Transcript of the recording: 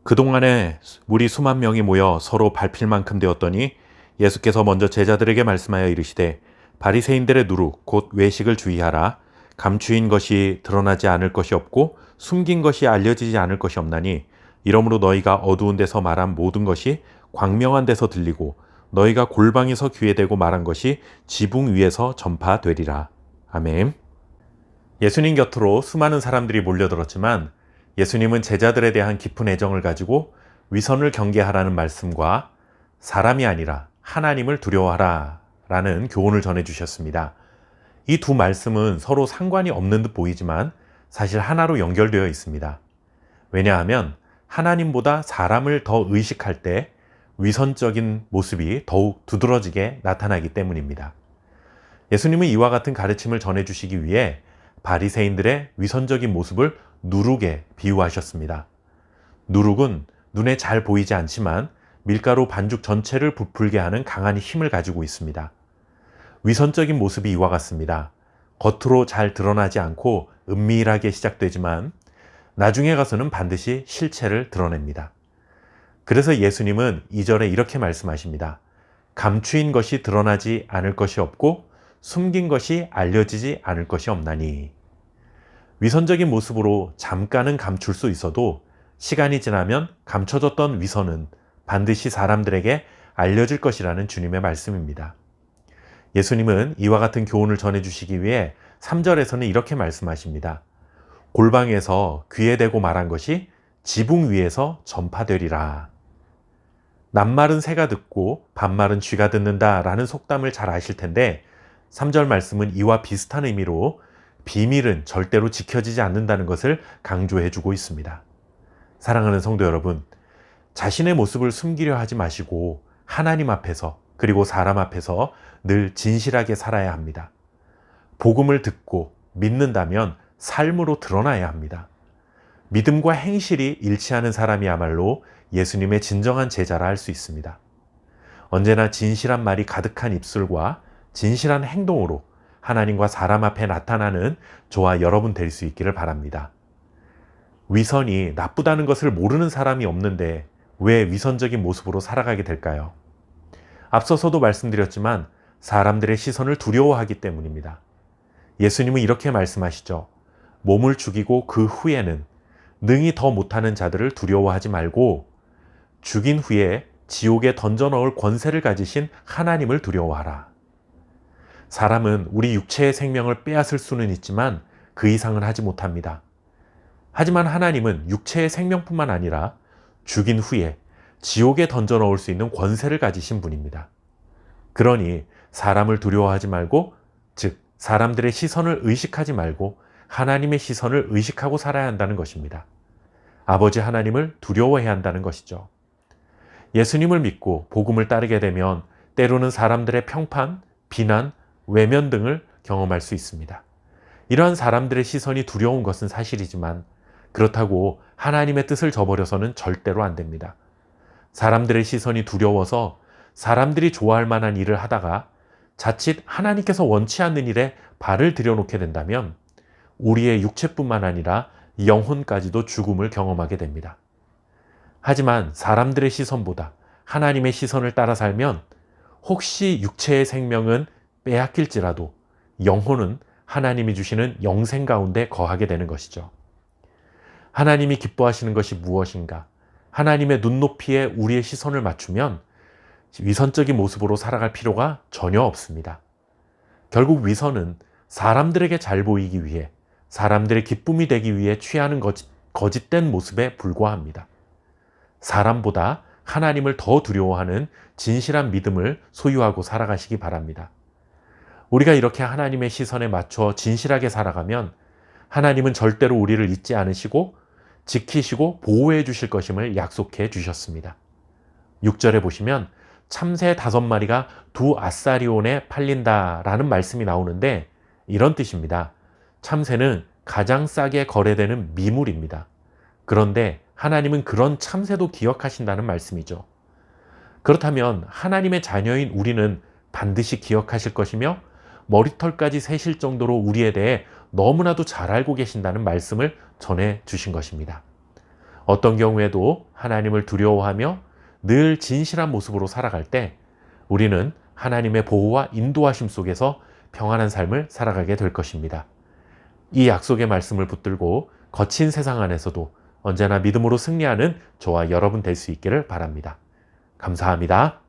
그동안에 무리 수만 명이 모여 서로 밟힐 만큼 되었더니 예수께서 먼저 제자들에게 말씀하여 이르시되 바리새인들의 누룩 곧 외식을 주의하라. 감추인 것이 드러나지 않을 것이 없고 숨긴 것이 알려지지 않을 것이 없나니 이러므로 너희가 어두운 데서 말한 모든 것이 광명한 데서 들리고 너희가 골방에서 귀에 대고 말한 것이 지붕 위에서 전파되리라. 아멘. 예수님 곁으로 수많은 사람들이 몰려들었지만 예수님은 제자들에 대한 깊은 애정을 가지고 위선을 경계하라는 말씀과 사람이 아니라 하나님을 두려워하라 라는 교훈을 전해주셨습니다. 이 두 말씀은 서로 상관이 없는 듯 보이지만 사실 하나로 연결되어 있습니다. 왜냐하면 하나님보다 사람을 더 의식할 때 위선적인 모습이 더욱 두드러지게 나타나기 때문입니다. 예수님은 이와 같은 가르침을 전해주시기 위해 바리새인들의 위선적인 모습을 누룩에 비유하셨습니다. 누룩은 눈에 잘 보이지 않지만 밀가루 반죽 전체를 부풀게 하는 강한 힘을 가지고 있습니다. 위선적인 모습이 이와 같습니다. 겉으로 잘 드러나지 않고 은밀하게 시작되지만 나중에 가서는 반드시 실체를 드러냅니다. 그래서 예수님은 2절에 이렇게 말씀하십니다. 감추인 것이 드러나지 않을 것이 없고 숨긴 것이 알려지지 않을 것이 없나니. 위선적인 모습으로 잠깐은 감출 수 있어도 시간이 지나면 감춰졌던 위선은 반드시 사람들에게 알려질 것이라는 주님의 말씀입니다. 예수님은 이와 같은 교훈을 전해주시기 위해 3절에서는 이렇게 말씀하십니다. 골방에서 귀에 대고 말한 것이 지붕 위에서 전파되리라. 낱말은 새가 듣고 반말은 쥐가 듣는다라는 속담을 잘 아실 텐데 3절 말씀은 이와 비슷한 의미로 비밀은 절대로 지켜지지 않는다는 것을 강조해 주고 있습니다. 사랑하는 성도 여러분, 자신의 모습을 숨기려 하지 마시고 하나님 앞에서 그리고 사람 앞에서 늘 진실하게 살아야 합니다. 복음을 듣고 믿는다면 삶으로 드러나야 합니다. 믿음과 행실이 일치하는 사람이야말로 예수님의 진정한 제자라 할 수 있습니다. 언제나 진실한 말이 가득한 입술과 진실한 행동으로 하나님과 사람 앞에 나타나는 저와 여러분 될 수 있기를 바랍니다. 위선이 나쁘다는 것을 모르는 사람이 없는데 왜 위선적인 모습으로 살아가게 될까요? 앞서서도 말씀드렸지만 사람들의 시선을 두려워하기 때문입니다. 예수님은 이렇게 말씀하시죠. 몸을 죽이고 그 후에는 능히 더 못하는 자들을 두려워하지 말고 죽인 후에 지옥에 던져 넣을 권세를 가지신 하나님을 두려워하라. 사람은 우리 육체의 생명을 빼앗을 수는 있지만 그 이상은 하지 못합니다. 하지만 하나님은 육체의 생명뿐만 아니라 죽인 후에 지옥에 던져 넣을 수 있는 권세를 가지신 분입니다. 그러니 사람을 두려워하지 말고, 즉 사람들의 시선을 의식하지 말고 하나님의 시선을 의식하고 살아야 한다는 것입니다. 아버지 하나님을 두려워해야 한다는 것이죠. 예수님을 믿고 복음을 따르게 되면 때로는 사람들의 평판, 비난, 외면 등을 경험할 수 있습니다. 이러한 사람들의 시선이 두려운 것은 사실이지만 그렇다고 하나님의 뜻을 저버려서는 절대로 안 됩니다. 사람들의 시선이 두려워서 사람들이 좋아할 만한 일을 하다가 자칫 하나님께서 원치 않는 일에 발을 들여놓게 된다면 우리의 육체뿐만 아니라 영혼까지도 죽음을 경험하게 됩니다. 하지만 사람들의 시선보다 하나님의 시선을 따라 살면 혹시 육체의 생명은 빼앗길지라도 영혼은 하나님이 주시는 영생 가운데 거하게 되는 것이죠. 하나님이 기뻐하시는 것이 무엇인가? 하나님의 눈높이에 우리의 시선을 맞추면 위선적인 모습으로 살아갈 필요가 전혀 없습니다. 결국 위선은 사람들에게 잘 보이기 위해, 사람들의 기쁨이 되기 위해 취하는 거짓된 모습에 불과합니다. 사람보다 하나님을 더 두려워하는 진실한 믿음을 소유하고 살아가시기 바랍니다. 우리가 이렇게 하나님의 시선에 맞춰 진실하게 살아가면 하나님은 절대로 우리를 잊지 않으시고 지키시고 보호해 주실 것임을 약속해 주셨습니다. 6절에 보시면 참새 5마리가 2아사리온에 팔린다라는 말씀이 나오는데 이런 뜻입니다. 참새는 가장 싸게 거래되는 미물입니다. 그런데 하나님은 그런 참새도 기억하신다는 말씀이죠. 그렇다면 하나님의 자녀인 우리는 반드시 기억하실 것이며 머리털까지 세실 정도로 우리에 대해 너무나도 잘 알고 계신다는 말씀을 전해 주신 것입니다. 어떤 경우에도 하나님을 두려워하며 늘 진실한 모습으로 살아갈 때 우리는 하나님의 보호와 인도하심 속에서 평안한 삶을 살아가게 될 것입니다. 이 약속의 말씀을 붙들고 거친 세상 안에서도 언제나 믿음으로 승리하는 저와 여러분 될 수 있기를 바랍니다. 감사합니다.